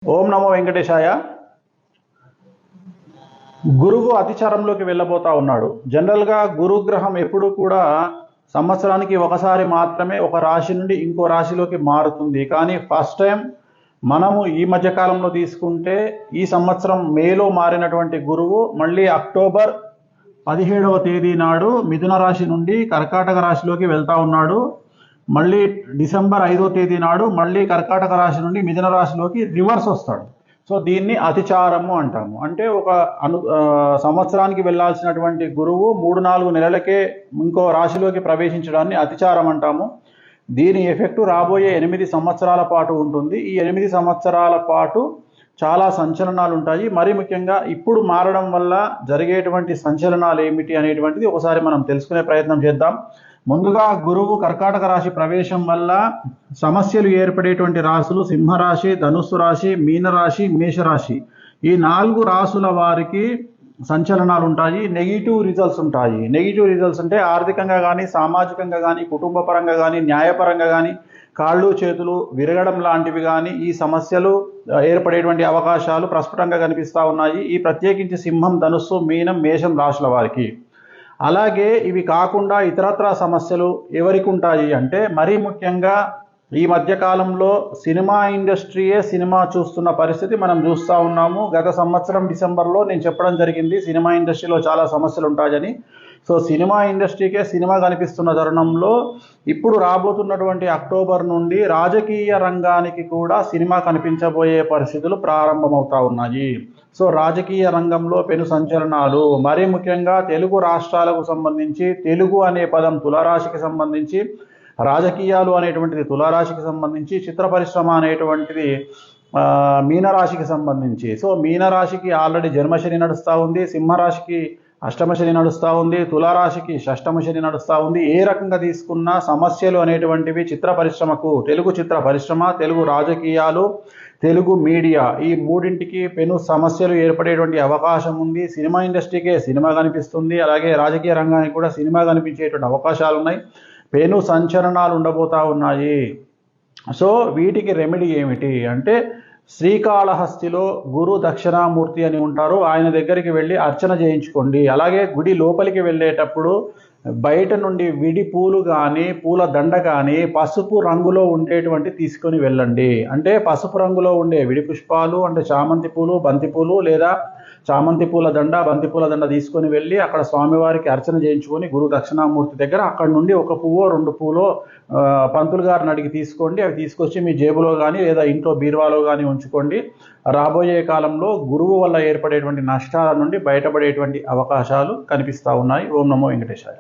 ఓం నమో వెంకటేశాయ. గురువు అతిచారంలోకి వెళ్ళబోతా ఉన్నాడు. జనరల్గా గురుగ్రహం ఎప్పుడు కూడా సంవత్సరానికి ఒకసారి మాత్రమే ఒక రాశి నుండి ఇంకో రాశిలోకి మారుతుంది. కానీ ఫస్ట్ టైం మనము ఈ మధ్యకాలంలో తీసుకుంటే ఈ సంవత్సరం మేలో మారినటువంటి గురువు మళ్ళీ అక్టోబర్ 17వ తేదీ నాడు మిథున రాశి నుండి కర్కాటక రాశిలోకి వెళ్తా ఉన్నాడు. మళ్ళీ డిసెంబర్ 5వ తేదీ నాడు మళ్ళీ కర్కాటక రాశి నుండి మిథున రాశిలోకి రివర్స్ వస్తాడు. సో దీన్ని అతిచారము అంటాము. అంటే ఒక సంవత్సరానికి వెళ్ళాల్సినటువంటి గురువు 3-4 నెలలకే ఇంకో రాశిలోకి ప్రవేశించడాన్ని అతిచారం అంటాము. దీని ఎఫెక్టు రాబోయే 8 సంవత్సరాల పాటు ఉంటుంది. ఈ 8 సంవత్సరాల పాటు చాలా సంచలనాలు ఉంటాయి. మరీ ముఖ్యంగా ఇప్పుడు మారడం వల్ల జరిగేటువంటి సంచలనాలు ఏమిటి అనేటువంటిది ఒకసారి మనం తెలుసుకునే ప్రయత్నం చేద్దాం. ముందుగా గురువు కర్కాటక రాశి ప్రవేశం వల్ల సమస్యలు ఏర్పడేటువంటి రాశులు సింహరాశి, ధనుస్సు రాశి, మీనరాశి, మేషరాశి. ఈ 4 రాశుల వారికి సంచలనాలు ఉంటాయి, నెగిటివ్ రిజల్ట్స్ ఉంటాయి. నెగిటివ్ రిజల్ట్స్ అంటే ఆర్థికంగా కానీ, సామాజికంగా కానీ, కుటుంబ పరంగా కానీ, న్యాయపరంగా కానీ, కాళ్ళు చేతులు విరగడం లాంటివి కానీ ఈ సమస్యలు ఏర్పడేటువంటి అవకాశాలు ప్రస్ఫుటంగా కనిపిస్తూ ఉన్నాయి. ఈ ప్రత్యేకించి సింహం, ధనుస్సు, మీనం, మేషం రాశుల వారికి. అలాగే ఇవి కాకుండా ఇతరత్ర సమస్యలు ఎవరికి ఉంటాయి అంటే మరీ ముఖ్యంగా ఈ మధ్యకాలంలో సినిమా ఇండస్ట్రీయే సినిమా చూస్తున్న పరిస్థితి మనం చూస్తూ ఉన్నాము. గత సంవత్సరం డిసెంబర్లో నేను చెప్పడం జరిగింది సినిమా ఇండస్ట్రీలో చాలా సమస్యలు ఉంటాయని. సో సినిమా ఇండస్ట్రీకే సినిమా కనిపిస్తున్న తరుణంలో ఇప్పుడు రాబోతున్నటువంటి అక్టోబర్ నుండి రాజకీయ రంగానికి కూడా సినిమా కనిపించబోయే పరిస్థితులు ప్రారంభమవుతా ఉన్నాయి. సో రాజకీయ రంగంలో పెను సంచలనాలు, మరీ ముఖ్యంగా తెలుగు రాష్ట్రాలకు సంబంధించి తెలుగు అనే పదం తులారాశికి సంబంధించి, రాజకీయాలు అనేటువంటిది తులారాశికి సంబంధించి, చిత్ర పరిశ్రమ అనేటువంటిది మీనరాశికి సంబంధించి. సో మీనరాశికి ఆల్రెడీ జన్మశని నడుస్తూ ఉంది, సింహరాశికి అష్టమశని నడుస్తూ ఉంది, తులారాశికి షష్టమశని నడుస్తూ ఉంది. ఏ రకంగా తీసుకున్నా సమస్యలు అనేటువంటివి చిత్ర పరిశ్రమకు, తెలుగు చిత్ర పరిశ్రమ, తెలుగు రాజకీయాలు, తెలుగు మీడియా ఈ మూడింటికి పెను సమస్యలు ఏర్పడేటువంటి అవకాశం ఉంది. సినిమా ఇండస్ట్రీకే సినిమా కనిపిస్తుంది, అలాగే రాజకీయ రంగానికి కూడా సినిమా కనిపించేటువంటి అవకాశాలు ఉన్నాయి. పెను సంచలనాలు ఉండబోతా ఉన్నాయి. సో వీటికి రెమెడీ ఏమిటి అంటే శ్రీకాళహస్తిలో గురు దక్షిణామూర్తి అని ఉంటారు, ఆయన దగ్గరికి వెళ్ళి అర్చన చేయించుకోండి. అలాగే గుడి లోపలికి వెళ్ళేటప్పుడు బయట నుండి విడి పూలు కానీ, పూల దండ కానీ పసుపు రంగులో ఉండేటువంటి తీసుకొని వెళ్ళండి. అంటే పసుపు రంగులో ఉండే విడి పుష్పాలు అంటే చామంతి పూలు, బంతి పూలు, లేదా చామంతి పూల దండ, బంతి పూల దండ తీసుకొని వెళ్ళి అక్కడ స్వామివారికి అర్చన చేయించుకొని గురు దక్షిణామూర్తి దగ్గర అక్కడ నుండి 1 పువ్వో 2 పూలో పంతులు గారిని అడిగి తీసుకోండి. అవి తీసుకొచ్చి మీ జేబులో కానీ లేదా ఇంట్లో బీరువాలో కానీ ఉంచుకోండి. రాబోయే కాలంలో గురువు వల్ల ఏర్పడేటువంటి నష్టాల నుండి బయటపడేటువంటి అవకాశాలు కనిపిస్తూ ఉన్నాయి. ఓం నమో వెంకటేశాయ.